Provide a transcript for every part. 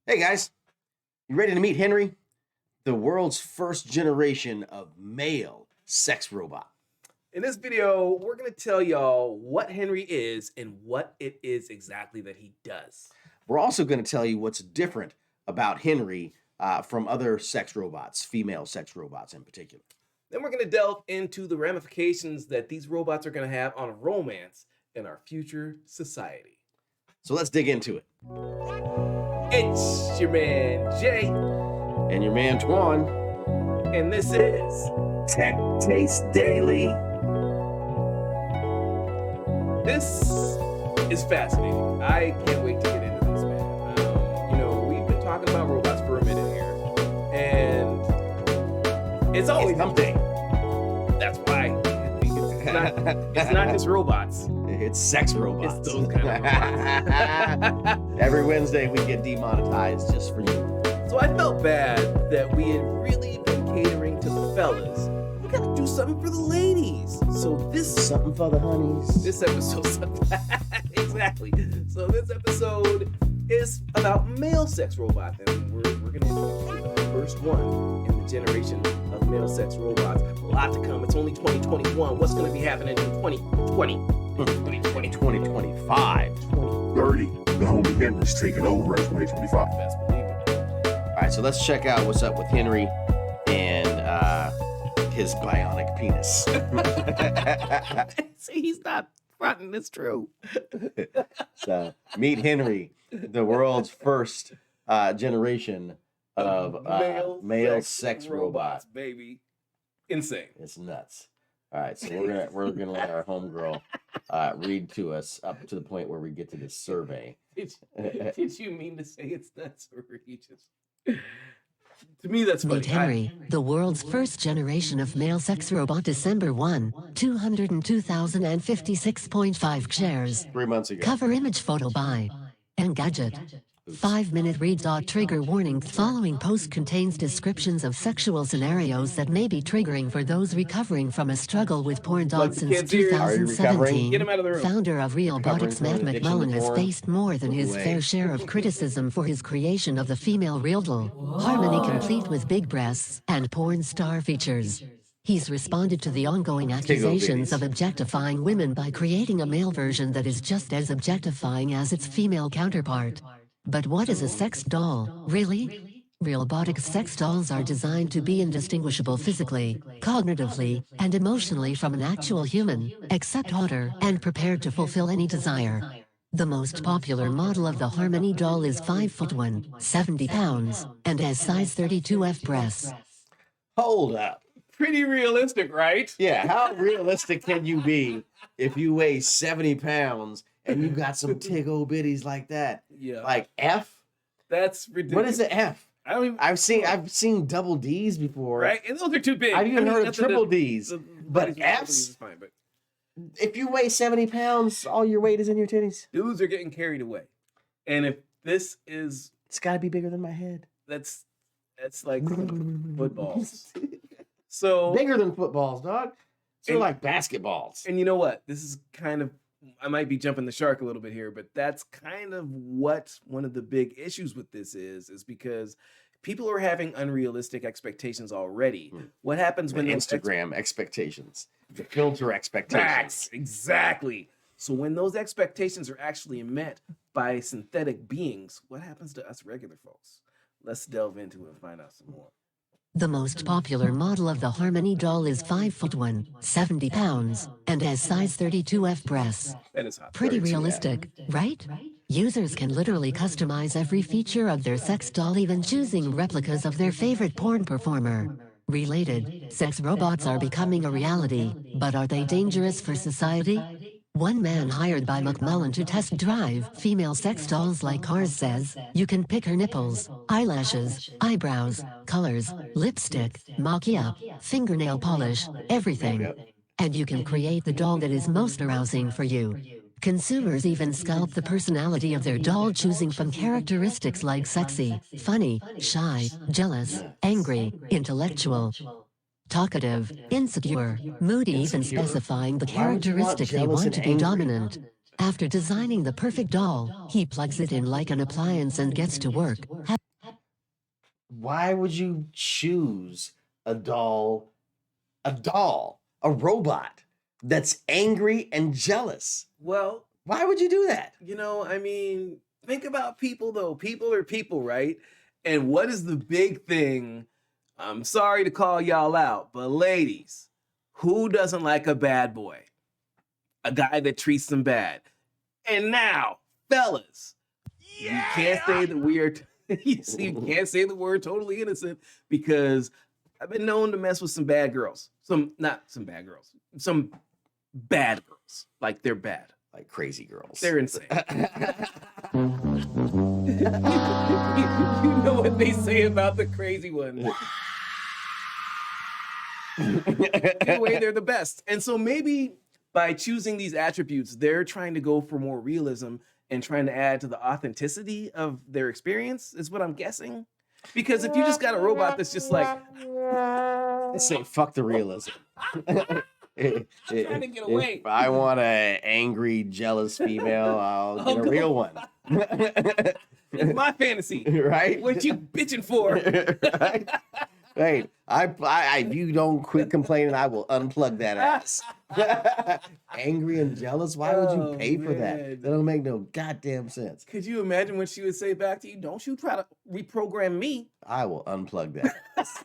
Hey guys, you ready to meet Henry? The world's first generation of male sex robot. In this video, we're going to tell y'all what Henry is and what it is exactly that he does. We're also going to tell you what's different about Henry from other sex robots, female sex robots in particular. Then we're going to delve into the ramifications that these robots are going to have on romance in our future society. So let's dig into it. It's your man Jay. And your man Twan. And this is Tech Taste Daily. This is fascinating. I can't wait to get into this, man. We've been talking about robots for a minute here, and it's always something. That's why it's not just robots. It's sex robots. It's those kind of robots. Every Wednesday we get demonetized just for you. So I felt bad that we had really been catering to the fellas. We gotta do something for the ladies. So something for the honeys. This episode exactly. So this episode is about male sex robots, and we're gonna introduce the first one in the generation of male sex robots. A lot to come. It's only 2021. What's gonna be happening in 2020? 2020, 2025, 2030. The homie Henry's taking over in 2025. Best believe it. All right, so let's check out what's up with Henry and his bionic penis. See, he's not fronting. It's true. So meet Henry, the world's first generation of male sex robots. Baby. Insane. It's nuts. All right, so we're gonna let our homegirl read to us up to the point where we get to this survey. Did you mean to say it's nuts, or you just? To me, that's funny. Meet Henry, the world's first generation of male sex robot. December 1, 202,056.5 shares. 3 months ago. Cover image photo by Engadget. 5-minute read. Trigger warning. Following post contains descriptions of sexual scenarios that may be triggering for those recovering from a struggle with porn. Since 2017, Get him out of the room. founder of Realbotics Matt McMullen has faced more than his fair share of criticism for his creation of the female real doll, Harmony, complete with big breasts and porn star features. He's responded to the ongoing accusations of objectifying women by creating a male version that is just as objectifying as its female counterpart. But what is a sex doll, really? Realbotics sex dolls are designed to be indistinguishable physically, cognitively, and emotionally from an actual human, except hotter and prepared to fulfill any desire. The most popular model of the Harmony doll is 5'1", 70 pounds, and has size 32F breasts. Hold up. Pretty realistic, right? Yeah, how realistic can you be if you weigh 70 pounds and you got some tig old bitties like that? Yeah. Like F? That's ridiculous. What is an F? I don't even. I've seen double D's before. Right, and those are too big. I've even heard of triple D's. But F's? Is fine, but If you weigh 70 pounds, all your weight is in your titties. dudes are getting carried away, and if this is, It's got to be bigger than my head. that's like footballs. So Bigger than footballs, dog. So And- like basketballs. And you know what? This is kind of, I might be jumping the shark a little bit here, but that's kind of what one of the big issues with this is because people are having unrealistic expectations already. What happens The when those Instagram expectations, the filter expectations. Facts, exactly. So when those expectations are actually met by synthetic beings, what happens to us regular folks? Let's delve into it and find out some more. The most popular model of the Harmony doll is 5'1", 70 pounds, and has size 32F breasts. That is hot. Pretty realistic, right? Users can literally customize every feature of their sex doll, even choosing replicas of their favorite porn performer. Related, sex robots are becoming a reality, but are they dangerous for society? One man hired by McMullen to test drive female sex dolls like cars says, you can pick her nipples, eyelashes, eyebrows, colors, lipstick, maquillage, fingernail polish, everything. And you can create the doll that is most arousing for you. Consumers even sculpt the personality of their doll, choosing from characteristics like sexy, funny, shy, jealous, angry, intellectual, talkative, insecure, moody, even specifying the characteristic they want to be dominant. After designing the perfect doll, he plugs it in like an appliance and gets to work. Why would you choose a doll, a robot that's angry and jealous? Well, Why would you do that? I mean, think about people though. People are people, right? And what is the big thing? I'm sorry to call y'all out, but ladies, who doesn't like a bad boy? A guy that treats them bad. And now, fellas, you can't say that we are you can't say that we're totally innocent, because I've been known to mess with some bad girls. Some bad girls. Like, they're bad. Like crazy girls. They're insane. You know what they say about the crazy ones. Anyway, they're the best. And so maybe by choosing these attributes, they're trying to go for more realism and trying to add to the authenticity of their experience, is what I'm guessing. Because if you just got a robot that's just like, Let's say fuck the realism. trying to get away. If I want an angry, jealous female, I'll get a real one. It's my fantasy. Right? What you bitching for? Right? Right. If you don't quit complaining, I will unplug that ass. Angry and jealous? Why would you pay for that? Man. That don't make no goddamn sense. Could you imagine what she would say back to you? Don't you try to reprogram me. I will unplug that ass.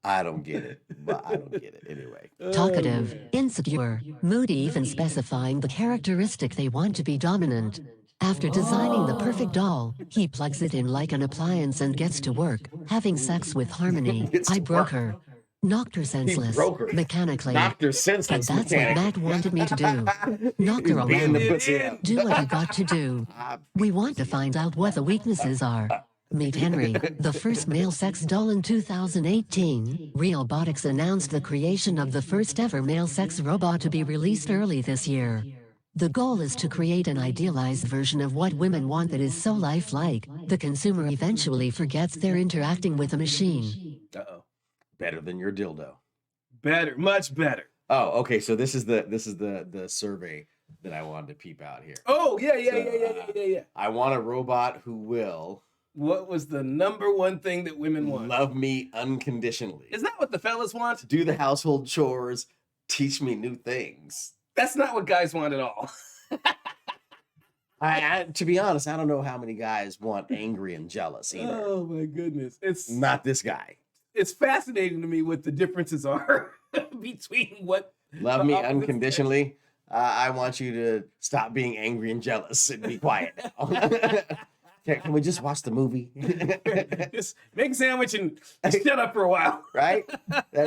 I don't get it, but I don't get it anyway. Talkative, insecure, moody, even specifying the characteristic they want to be dominant. After designing the perfect doll, he plugs it in like an appliance and gets to work, having sex with Harmony. Gets I to broke work. her. Knocked her senseless, broke her. mechanically. Knocked her But senseless. that's what Matt wanted me to do. Knock her Beating the around. pussy out. Do what you got to do. We want to find out what the weaknesses are. Meet Henry, the first male sex doll in 2018. Realbotics announced the creation of the first ever male sex robot to be released early this year. The goal is to create an idealized version of what women want that is so lifelike, the consumer eventually forgets they're interacting with a machine. Uh-oh. Better than your dildo. Better, much better. Oh, okay. So this is the survey that I wanted to peep out here. Oh, yeah. I want a robot who will What was the number one thing that women want? love me unconditionally. Is that what the fellas want? Do the household chores, teach me new things. That's not what guys want at all. To be honest, I don't know how many guys want angry and jealous either. Oh my goodness. Not this guy. It's fascinating to me what the differences are between what Love the me opposites unconditionally. I want you to stop being angry and jealous and be quiet now. Can we just watch the movie? Just make a sandwich and shut up for a while. Right?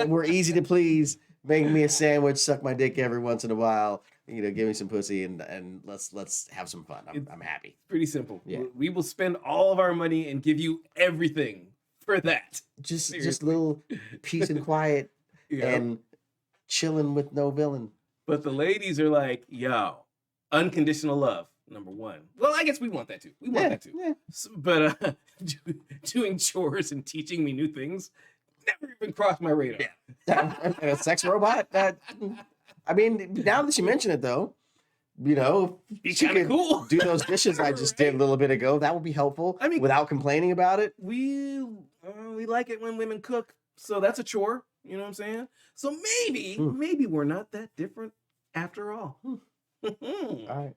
We're easy to please. Make me a sandwich, suck my dick every once in a while. Give me some pussy and let's have some fun. I'm happy. Pretty simple. Yeah. We will spend all of our money and give you everything for that. Just Seriously. little peace and quiet Yeah. and chilling with no villain. But the ladies are like, yo, unconditional love, number one. Well, I guess we want that too. We want that too. Yeah. But doing chores and teaching me new things never even crossed my radar. And a sex robot? I mean, now that you mention it, though, Be she kind of could cool. do those dishes I just did a little bit ago. That would be helpful. I mean- without complaining about it. We like it when women cook, so that's a chore. You know what I'm saying? So maybe we're not that different after all. All right.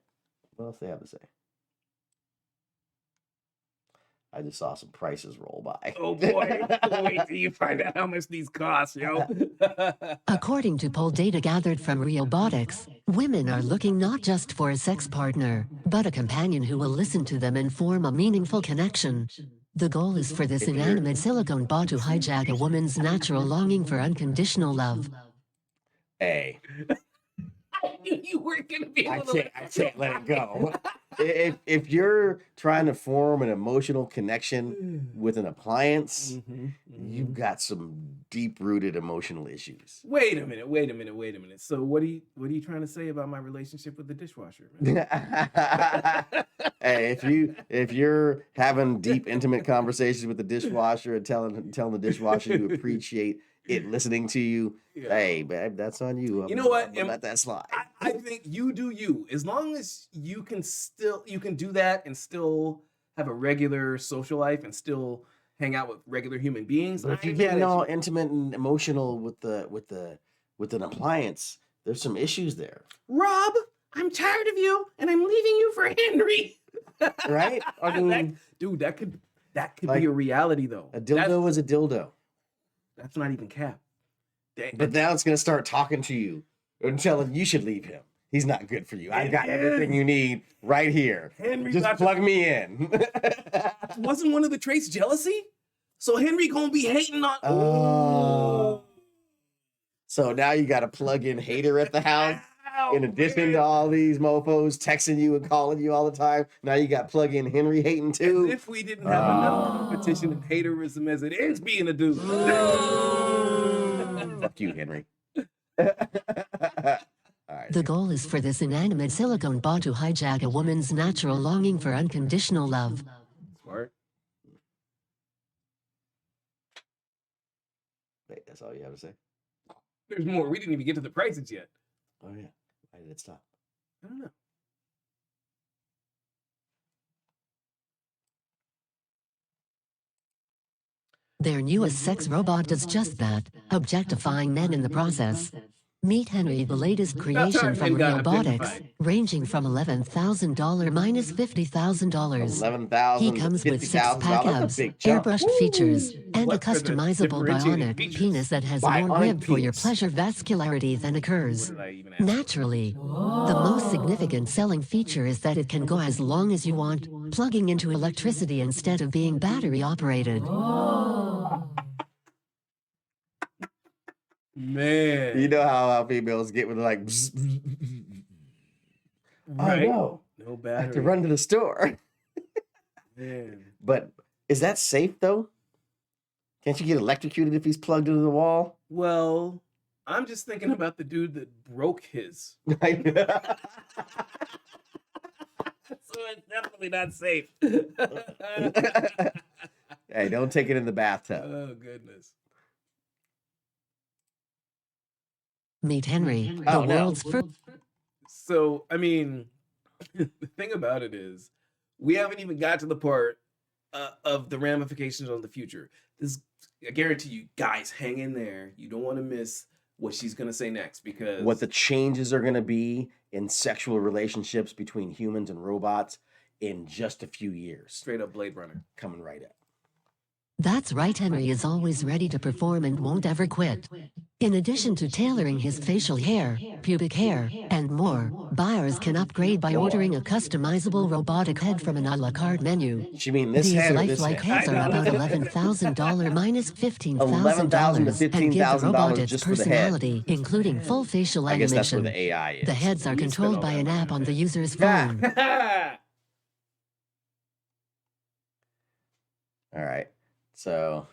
What else they have to say? I just saw some prices roll by. Oh boy! Wait till you find out how much these cost, yo. According to poll data gathered from Realbotics, women are looking not just for a sex partner, but a companion who will listen to them and form a meaningful connection. The goal is for this inanimate silicone bot to hijack a woman's natural longing for unconditional love. Hey, I knew you weren't gonna be I able to. can't let it go. If you're trying to form an emotional connection with an appliance, you've got some deep-rooted emotional issues. Wait a minute. So what are you trying to say about my relationship with the dishwasher, man? Hey, if you're having deep, intimate conversations with the dishwasher and telling the dishwasher you appreciate it listening to you. Yeah. Hey, babe, that's on you. You know what? I'm gonna let that slide. I think you do you. As long as you can do that and still have a regular social life and still hang out with regular human beings. But if you're getting all intimate and emotional with an appliance, there's some issues there. Rob, I'm tired of you and I'm leaving you for Henry. Right? I mean, that could like, be a reality though. A dildo is a dildo. That's not even cap. But now it's gonna start talking to you and telling you should leave him. He's not good for you. I got everything you need right here. Henry, just plug me in. Wasn't one of the traits jealousy? So Henry gonna be hating on. Oh. So now you got to plug in hater at the house. In addition to all these mofos texting you and calling you all the time, now you got plug in Henry hating too. As if we didn't have enough competition and haterism as it is being a dude. Fuck you, Henry. All right. The goal is for this inanimate silicone ball to hijack a woman's natural longing for unconditional love. Smart. Wait, that's all you have to say? There's more. We didn't even get to the prices yet. Oh, yeah. Why did it stop? I don't know. Their newest sex robot does just that, objectifying men in the process. Meet Henry, the latest creation from Realbotics, ranging from $11,000 minus $50,000. $11,000. He comes with six-pack abs, airbrushed features, and a customizable bionic penis that has more rib for your pleasure vascularity than occurs naturally. The most significant selling feature is that it can go as long as you want, plugging into electricity instead of being battery operated. Man. You know how females get when they're like, bzz, bzz, bzz. Right. Oh, No I have to battery. run to the store. Man. But is that safe though? Can't you get electrocuted if he's plugged into the wall? Well, I'm just thinking about the dude that broke his. So it's definitely not safe. Hey, don't take it in the bathtub. Oh, goodness. Meet Henry, the Oh, no. world's first. So, I mean, the thing about it is, we haven't even got to the part of the ramifications on the future. This, I guarantee you, guys, hang in there. You don't want to miss what she's going to say next, because What the changes are going to be in sexual relationships between humans and robots in just a few years. straight up Blade Runner. Coming right up. That's right, Henry is always ready to perform and won't ever quit. In addition to tailoring his facial hair, pubic hair, and more, buyers can upgrade by ordering a customizable robotic head from an a la carte menu. She mean this These head or this lifelike head? heads are about $11,000 minus $11,000 $15,000 to and give the robot $15,000 its just for the head. personality, including full facial I guess that's where animation. the AI is. The heads are You spend controlled all by that an money app on on the that. user's phone. All right. So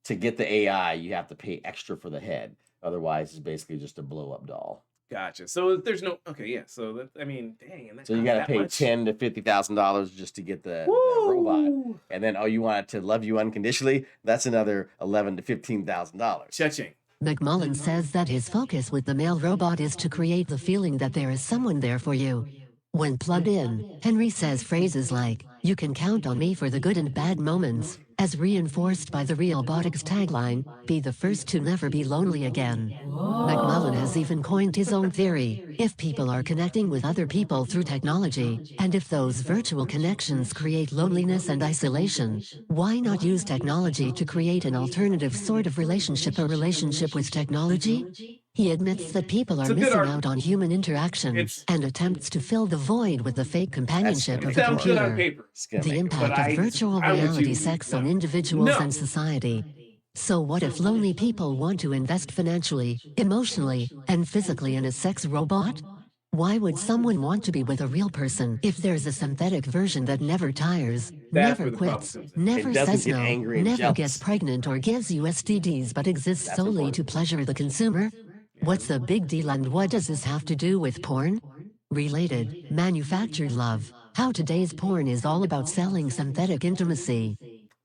to get the AI, you have to pay extra for the head. Otherwise, it's basically just a blow-up doll. Gotcha. So there's no, okay, yeah. So that, I mean, dang. And that So you costs got to that pay much? $10,000 to $50,000 just to get the robot. Woo! And then, oh, you want it to love you unconditionally? That's another $11,000 to $15,000. Cha-ching. McMullen says that his focus with the male robot is to create the feeling that there is someone there for you. When plugged in, Henry says phrases like, "You can count on me for the good and bad moments," as reinforced by the Realbotics tagline, "Be the first to never be lonely again." McMullen has even coined his own theory: if people are connecting with other people through technology, and if those virtual connections create loneliness and isolation, why not use technology to create an alternative sort of relationship, a relationship with technology? He admits that people are It's a good missing argument. out on human interaction It's- and attempts to fill the void with the fake companionship gonna of the make it Sounds good on computer. paper. It's gonna The make it impact But I- of virtual I would reality choose sex no. on individuals No. and society. So what if lonely people want to invest financially, emotionally, and physically in a sex robot? Why would someone want to be with a real person if there's a synthetic version that never tires, That's never where the problem quits, comes in. never It doesn't says get no, angry and never jealous. gets pregnant or gives you STDs but exists That's solely important. to pleasure the consumer? What's the big deal and what does this have to do with porn? Related, manufactured love. How today's porn is all about selling synthetic intimacy.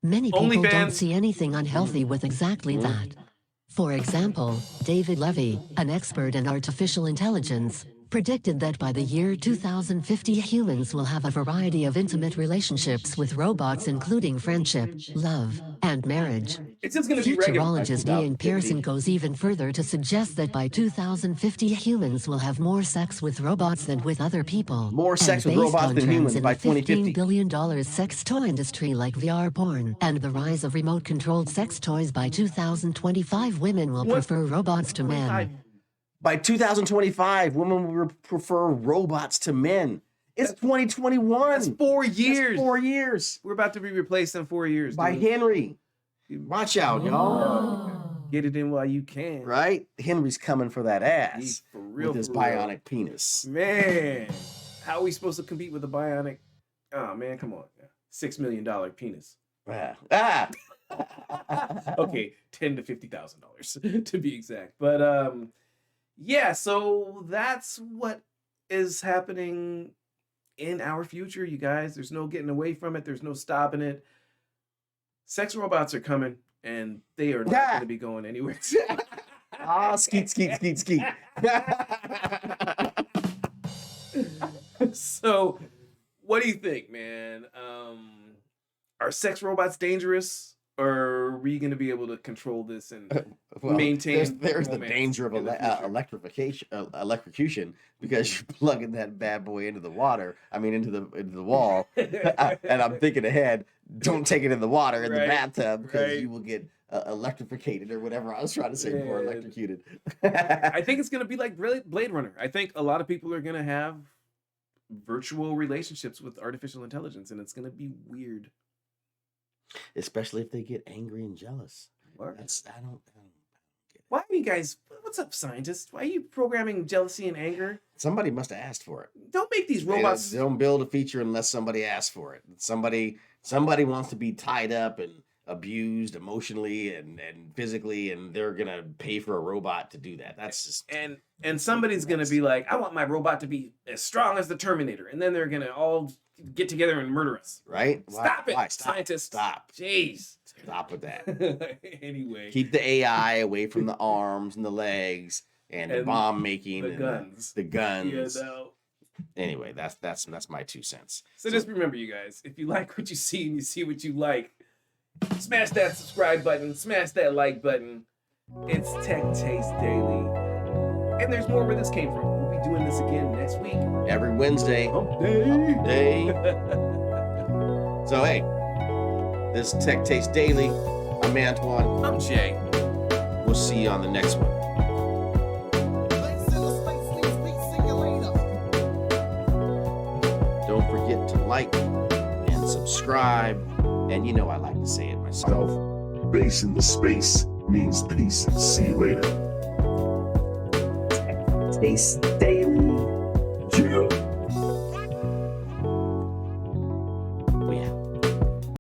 Many people don't OnlyFans. see anything unhealthy with exactly that. For example, David Levy, an expert in artificial intelligence, predicted that by the year 2050 humans will have a variety of intimate relationships with robots including friendship, love, and marriage. It's just going to be regular. Futurologist Ian Pearson goes even further to suggest that by 2050 humans will have more sex with robots than with other people. More sex And with based robots on than trends humans in by the $15 2050. billion sex toy industry like VR porn and the rise of remote-controlled sex toys by 2025, women will prefer robots to men. By 2025, women will prefer robots to men. It's 2021. That's 4 years. That's 4 years. We're about to be replaced in 4 years. By dude. Henry. Watch out, y'all. Get it in while you can. Right? Henry's coming for that ass. He's for real, with his for real. bionic penis. Man, how are we supposed to compete with a bionic? Oh man, come on. $6 million penis. Ah. Okay, $10,000 to $50,000 to be exact. But yeah, so that's what is happening in our future, you guys. There's no getting away from it. There's no stopping it. Sex robots are coming, and they are not going to be going anywhere. Skeet. So, what do you think, man? Are sex robots dangerous, or are we going to be able to control this and maintain? There's the romance danger of in the future? electrocution because you're plugging that bad boy into the water. I mean, into the wall. And I'm thinking ahead. Don't take it in the water in the bathtub because you will get electrificated or whatever I was trying to say before, electrocuted. I think it's going to be like Blade Runner. I think a lot of people are going to have virtual relationships with artificial intelligence, and it's going to be weird. Especially if they get angry and jealous. What? I don't get it. Why are you guys? What's up, scientists? Why are you programming jealousy and anger? Somebody must have asked for it. Don't make these robots. They don't build a feature unless somebody asks for it. Somebody wants to be tied up and abused emotionally and physically, and they're gonna pay for a robot to do that. That's just and somebody's gonna be like, I want my robot to be as strong as the Terminator, and then they're gonna all get together and murder us. Right? Stop it, Why? scientists. Stop. Jeez. Stop with that. Anyway. Keep the AI away from the arms and the legs and the bomb making the and guns. The guns. Yeah, no. Anyway, that's my 2 cents. So just remember, you guys, if you like what you see and you see what you like, smash that subscribe button, smash that like button. It's Tech Taste Daily. And there's more where this came from. We'll be doing this again next week. Every Wednesday. Hump day. So hey, this is Tech Taste Daily. I'm Antoine. I'm Jay. We'll see you on the next one. Don't forget to like and subscribe. And you know I like to say it myself. Base in the space means peace. See you later. Taste Daily.